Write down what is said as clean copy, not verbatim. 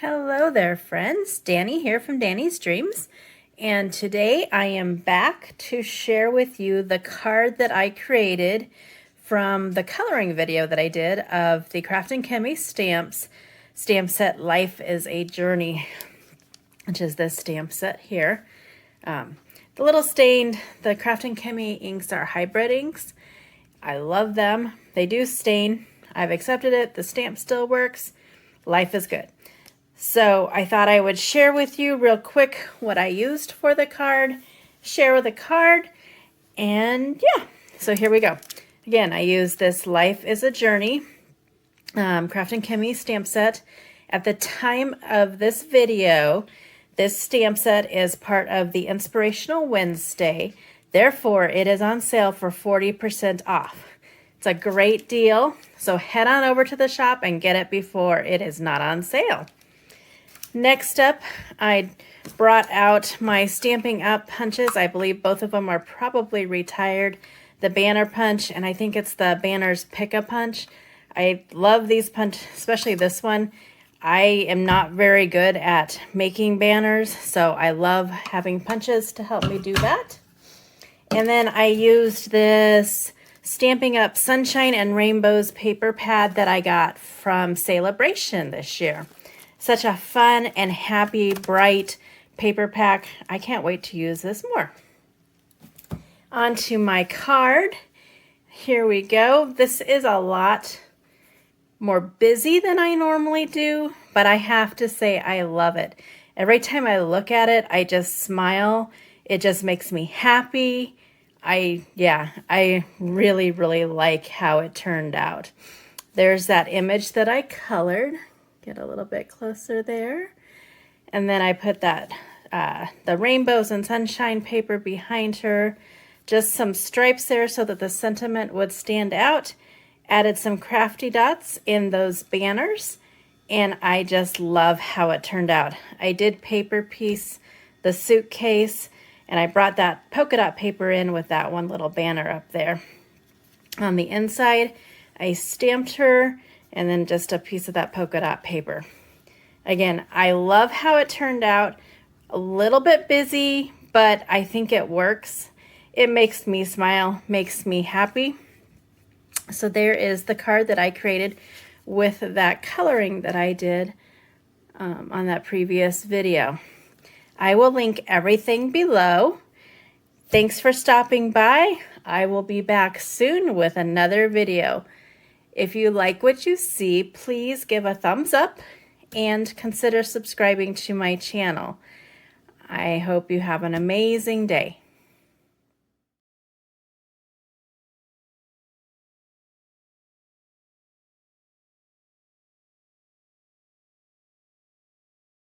Hello there, friends. Danny here from Danny's Dreams, and today I am back to share with you the card that I created from the coloring video that I did of the Kraftin Kimmie stamp set Life is a Journey, which is this stamp set here. The Kraftin Kimmie inks are hybrid inks. I love them. They do stain. I've accepted it. The stamp still works. Life is good. So I thought I would share with you real quick what I used for the card, share the card, and yeah, so here we go. Again, I used this Life is a Journey Kraftin Kimmie stamp set. At the time of this video, this stamp set is part of the Inspirational Wednesday. Therefore, it is on sale for 40% off. It's a great deal, so head on over to the shop and get it before it is not on sale. Next up, I brought out my Stampin' Up punches. I believe both of them are probably retired. The Banner punch, and I think it's the Banner's Pick-a-Punch. I love these punch, especially this one. I am not very good at making banners, so I love having punches to help me do that. And then I used this Stampin' Up Sunshine and Rainbows paper pad that I got from Celebration this year. Such a fun and happy, bright paper pack. I can't wait to use this more. On to my card. Here we go. This is a lot more busy than I normally do, but I have to say I love it. Every time I look at it, I just smile. It just makes me happy. I really, really like how it turned out. There's that image that I colored. Get a little bit closer there. And then I put that, the rainbows and sunshine paper behind her. Just some stripes there so that the sentiment would stand out. Added some crafty dots in those banners. And I just love how it turned out. I did paper piece the suitcase, and I brought that polka dot paper in with that one little banner up there. On the inside, I stamped her, and then just a piece of that polka dot paper. Again, I love how it turned out. A little bit busy, but I think it works. It makes me smile, makes me happy. So there is the card that I created with that coloring that I did on that previous video. I will link everything below. Thanks for stopping by. I will be back soon with another video. If you like what you see, please give a thumbs up and consider subscribing to my channel. I hope you have an amazing day.